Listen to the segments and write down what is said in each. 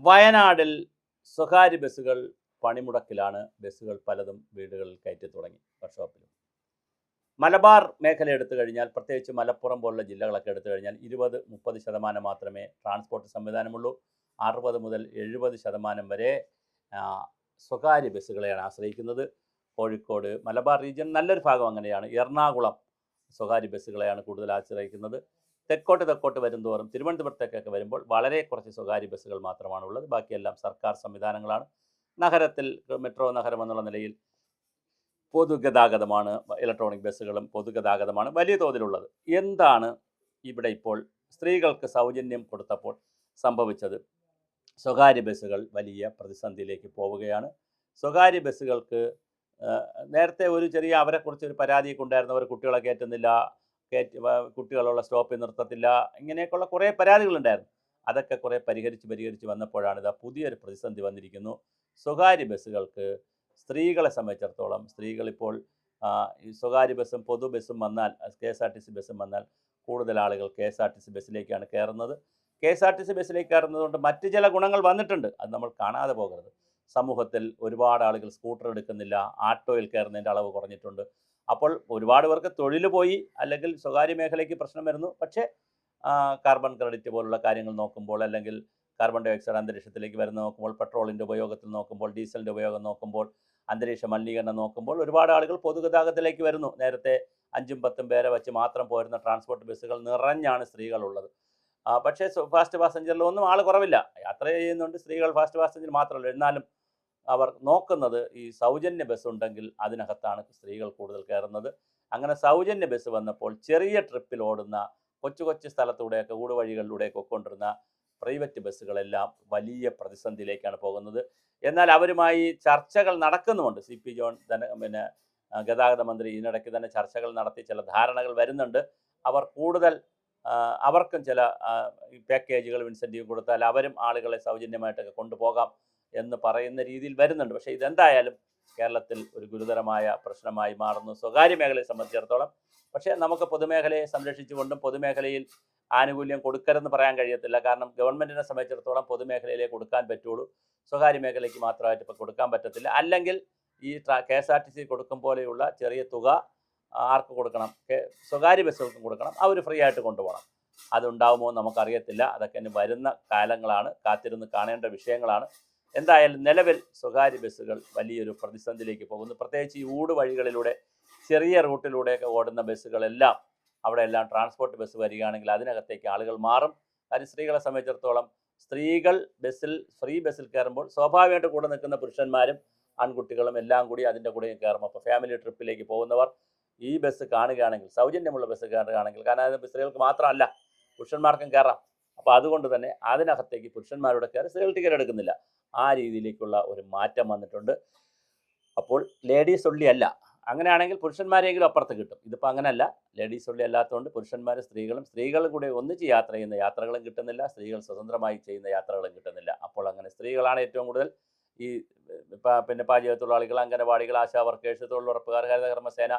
വയനാടിൽ സ്വകാര്യ ബസ്സുകൾ പണിമുടക്കിലാണ്. ബസ്സുകൾ പലതും വീടുകളിൽ കയറ്റി തുടങ്ങി, വർക്ക്ഷോപ്പിലും. മലബാർ മേഖല എടുത്തു കഴിഞ്ഞാൽ, പ്രത്യേകിച്ച് മലപ്പുറം പോലുള്ള ജില്ലകളൊക്കെ എടുത്തു കഴിഞ്ഞാൽ 20-30% മാത്രമേ ട്രാൻസ്പോർട്ട് സംവിധാനമുള്ളൂ. 60 മുതൽ 70% വരെ സ്വകാര്യ ബസ്സുകളെയാണ് ആശ്രയിക്കുന്നത്. കോഴിക്കോട്, മലബാർ റീജിയൻ നല്ലൊരു ഭാഗം അങ്ങനെയാണ്. എറണാകുളം സ്വകാര്യ ബസ്സുകളെയാണ് കൂടുതൽ ആശ്രയിക്കുന്നത്. തെക്കോട്ട് വരുന്തോറും തിരുവനന്തപുരത്തേക്കൊക്കെ വരുമ്പോൾ വളരെ കുറച്ച് സ്വകാര്യ ബസ്സുകൾ മാത്രമാണുള്ളത്. ബാക്കിയെല്ലാം സർക്കാർ സംവിധാനങ്ങളാണ്. നഗരത്തിൽ മെട്രോ നഗരം എന്നുള്ള നിലയിൽ പൊതുഗതാഗതമാണ്. ഇലക്ട്രോണിക് ബസ്സുകളും പൊതുഗതാഗതമാണ് വലിയ തോതിലുള്ളത്. എന്താണ് ഇവിടെ ഇപ്പോൾ സ്ത്രീകൾക്ക് സൗജന്യം കൊടുത്തപ്പോൾ സംഭവിച്ചത്? സ്വകാര്യ ബസ്സുകൾ വലിയ പ്രതിസന്ധിയിലേക്ക് പോവുകയാണ്. സ്വകാര്യ ബസ്സുകൾക്ക് നേരത്തെ ഒരു ചെറിയ അവരെക്കുറിച്ചൊരു പരാതിയൊക്കെ ഉണ്ടായിരുന്നു. അവർ കുട്ടികളെ കയറ്റുന്നില്ല, കുട്ടികളുള്ള സ്റ്റോപ്പിൽ നിർത്തത്തില്ല, ഇങ്ങനെയൊക്കെയുള്ള കുറേ പരാതികളുണ്ടായിരുന്നു. അതൊക്കെ കുറേ പരിഹരിച്ച് വന്നപ്പോഴാണ് ഇതാ പുതിയൊരു പ്രതിസന്ധി വന്നിരിക്കുന്നു. സ്വകാര്യ ബസ്സുകൾക്ക് സ്ത്രീകളെ സംബന്ധിച്ചിടത്തോളം, സ്ത്രീകളിപ്പോൾ ഈ സ്വകാര്യ ബസ്സും പൊതു ബസ്സും വന്നാൽ, KSRTC ബസ്സും വന്നാൽ കൂടുതൽ ആളുകൾ KSRTC ബസ്സിലേക്കാണ് കയറുന്നത്. KSRTC ബസ്സിലേക്ക് കയറുന്നതുകൊണ്ട് മറ്റ് ചില ഗുണങ്ങൾ വന്നിട്ടുണ്ട്, അത് നമ്മൾ കാണാതെ പോകരുത്. സമൂഹത്തിൽ ഒരുപാട് ആളുകൾ സ്കൂട്ടർ എടുക്കുന്നില്ല, ആട്ടോയിൽ കയറുന്നതിൻ്റെ അളവ് കുറഞ്ഞിട്ടുണ്ട്. അപ്പോൾ ഒരുപാട് പേർക്ക് തൊഴിൽ പോയി, അല്ലെങ്കിൽ സ്വകാര്യ മേഖലയ്ക്ക് പ്രശ്നം വരുന്നു. പക്ഷേ കാർബൺ ക്രെഡിറ്റ് പോലുള്ള കാര്യങ്ങൾ നോക്കുമ്പോൾ, അല്ലെങ്കിൽ കാർബൺ ഡൈ ഓക്സൈഡ് അന്തരീക്ഷത്തിലേക്ക് വരുന്ന നോക്കുമ്പോൾ, പെട്രോളിൻ്റെ ഉപയോഗത്തിൽ നോക്കുമ്പോൾ, ഡീസലിൻ്റെ ഉപയോഗം നോക്കുമ്പോൾ, അന്തരീക്ഷ മലിനീകരണം നോക്കുമ്പോൾ ഒരുപാട് ആളുകൾ പൊതുഗതാഗതത്തിലേക്ക് വരുന്നു. നേരത്തെ 5-10 പേരെ വെച്ച് മാത്രം പോരുന്ന ട്രാൻസ്പോർട്ട് ബസ്സുകൾ നിറഞ്ഞാണ് സ്ത്രീകളുള്ളത്. പക്ഷേ ഫാസ്റ്റ് പാസഞ്ചറിലൊന്നും ആൾ കുറവില്ല, യാത്ര ചെയ്യുന്നുണ്ട് സ്ത്രീകൾ. ഫാസ്റ്റ് പാസഞ്ചർ മാത്രമല്ല, എന്നാലും അവർ നോക്കുന്നത് ഈ സൗജന്യ ബസ് ഉണ്ടെങ്കിൽ അതിനകത്താണ് സ്ത്രീകൾ കൂടുതൽ കയറുന്നത്. അങ്ങനെ സൗജന്യ ബസ് വന്നപ്പോൾ ചെറിയ ട്രിപ്പിൽ ഓടുന്ന കൊച്ചു സ്ഥലത്തൂടെയൊക്കെ, ഊടുവഴികളിലൂടെയൊക്കെ കൊണ്ടിരുന്ന പ്രൈവറ്റ് ബസ്സുകളെല്ലാം വലിയ പ്രതിസന്ധിയിലേക്കാണ് പോകുന്നത്. എന്നാൽ അവരുമായി ചർച്ചകൾ നടക്കുന്നുമുണ്ട്. CP ജോൺ ഗതാഗത മന്ത്രി ഇതിനിടയ്ക്ക് തന്നെ ചർച്ചകൾ നടത്തി ചില ധാരണകൾ വരുന്നുണ്ട്. അവർ കൂടുതൽ അവർക്കും ചില പാക്കേജുകളും ഇൻസെൻറ്റീവ് കൊടുത്താൽ അവരും ആളുകളെ സൗജന്യമായിട്ടൊക്കെ കൊണ്ടുപോകാം എന്ന് പറയുന്ന രീതിയിൽ വരുന്നുണ്ട്. പക്ഷേ ഇതെന്തായാലും കേരളത്തിൽ ഒരു ഗുരുതരമായ പ്രശ്നമായി മാറുന്നു സ്വകാര്യ മേഖലയെ സംബന്ധിച്ചിടത്തോളം. പക്ഷേ നമുക്ക് പൊതുമേഖലയെ സംരക്ഷിച്ചുകൊണ്ടും പൊതുമേഖലയിൽ ആനുകൂല്യം കൊടുക്കരുതെന്ന് പറയാൻ കഴിയത്തില്ല. കാരണം ഗവൺമെൻറ്റിനെ സംബന്ധിച്ചിടത്തോളം പൊതുമേഖലയിലേക്ക് കൊടുക്കാൻ പറ്റുള്ളൂ, സ്വകാര്യ മേഖലയ്ക്ക് മാത്രമായിട്ട് ഇപ്പോൾ കൊടുക്കാൻ പറ്റത്തില്ല. അല്ലെങ്കിൽ ഈ KSRTC കൊടുക്കും പോലെയുള്ള ചെറിയ തുക ആർക്ക് കൊടുക്കണം? സ്വകാര്യ ബസ്സുകൾക്കും കൊടുക്കണം, അവർ ഫ്രീ ആയിട്ട് കൊണ്ടുപോകണം. അതുണ്ടാവുമോ നമുക്കറിയത്തില്ല. അതൊക്കെ ഇനി വരുന്ന കാലങ്ങളാണ്, കാത്തിരുന്ന് കാണേണ്ട വിഷയങ്ങളാണ്. എന്തായാലും നിലവിൽ സ്വകാര്യ ബസ്സുകൾ വലിയൊരു പ്രതിസന്ധിയിലേക്ക് പോകുന്നു. പ്രത്യേകിച്ച് ഈ ഊട് വഴികളിലൂടെ, ചെറിയ റൂട്ടിലൂടെയൊക്കെ ഓടുന്ന ബസ്സുകളെല്ലാം, അവിടെയെല്ലാം ട്രാൻസ്പോർട്ട് ബസ് വരികയാണെങ്കിൽ അതിനകത്തേക്ക് ആളുകൾ മാറും. കാര്യം സ്ത്രീകളെ സംബന്ധിച്ചിടത്തോളം, സ്ത്രീകൾ ഫ്രീ ബസ്സിൽ കയറുമ്പോൾ സ്വാഭാവികമായിട്ട് കൂടെ നിൽക്കുന്ന പുരുഷന്മാരും ആൺകുട്ടികളും എല്ലാം കൂടി അതിൻ്റെ കൂടെ കയറും. അപ്പോൾ ഫാമിലി ട്രിപ്പിലേക്ക് പോകുന്നവർ ഈ ബസ് കാണുകയാണെങ്കിൽ, സൗജന്യമുള്ള ബസ് കാണുകയാണെങ്കിൽ, കാരണം അത് സ്ത്രീകൾക്ക് മാത്രമല്ല പുരുഷന്മാർക്കും കയറാം. അപ്പോൾ അതുകൊണ്ട് തന്നെ അതിനകത്തേക്ക് പുരുഷന്മാരുടെ കയറി സ്ത്രീകൾ ടിക്കറ്റ് എടുക്കുന്നില്ല. ആ രീതിയിലേക്കുള്ള ഒരു മാറ്റം വന്നിട്ടുണ്ട്. അപ്പോൾ ലേഡീസ് ഒള്ളി അല്ല. അങ്ങനെയാണെങ്കിൽ പുരുഷന്മാരെങ്കിലും അപ്പുറത്ത് കിട്ടും. ഇതിപ്പോൾ അങ്ങനെയല്ല, ലേഡീസ് ഒള്ളി അല്ലാത്തതുകൊണ്ട് പുരുഷന്മാരും സ്ത്രീകളും കൂടെ ഒന്നിച്ച് യാത്ര ചെയ്യുന്ന യാത്രകളും കിട്ടുന്നില്ല, സ്ത്രീകൾ സ്വതന്ത്രമായി ചെയ്യുന്ന യാത്രകളും കിട്ടുന്നില്ല. അപ്പോൾ അങ്ങനെ സ്ത്രീകളാണ് ഏറ്റവും കൂടുതൽ ഈ പാചക തൊഴിലാളികൾ, അംഗനവാടികൾ, ആശാ വർക്കേഴ്സ്, തൊഴിലുറപ്പുകാർ, ഹരിതകർമ്മസേന,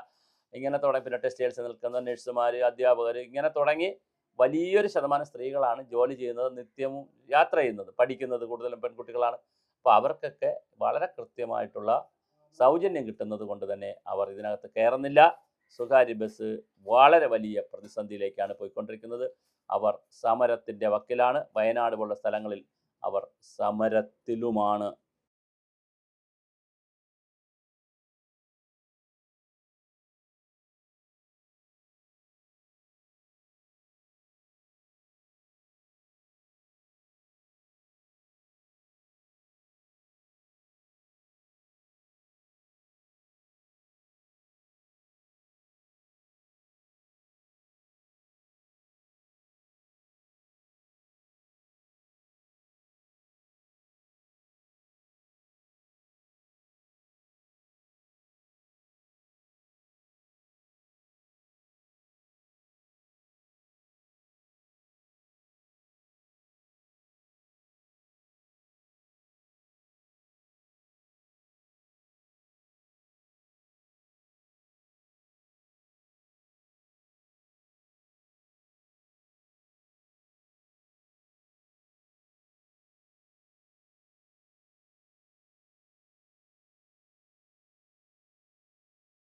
ഇങ്ങനെ തുടങ്ങി, പിന്നെ ടെക്സ്റ്റൈൽസ് നിൽക്കുന്ന നഴ്സുമാർ, അധ്യാപകർ, ഇങ്ങനെ തുടങ്ങി വലിയൊരു ശതമാനം സ്ത്രീകളാണ് ജോലി ചെയ്യുന്നത്, നിത്യവും യാത്ര ചെയ്യുന്നത്, പഠിക്കുന്നത് കൂടുതലും പെൺകുട്ടികളാണ്. അപ്പോൾ അവർക്കൊക്കെ വളരെ കൃത്യമായിട്ടുള്ള സൗജന്യം കിട്ടുന്നത് കൊണ്ട് തന്നെ അവർ ഇതിനകത്ത് കയറുന്നില്ല. സ്വകാര്യ ബസ് വളരെ വലിയ പ്രതിസന്ധിയിലേക്കാണ് പോയിക്കൊണ്ടിരിക്കുന്നത്. അവർ സമരത്തിൻ്റെ വക്കിലാണ്. വയനാട് പോലുള്ള സ്ഥലങ്ങളിൽ അവർ സമരത്തിലുമാണ്.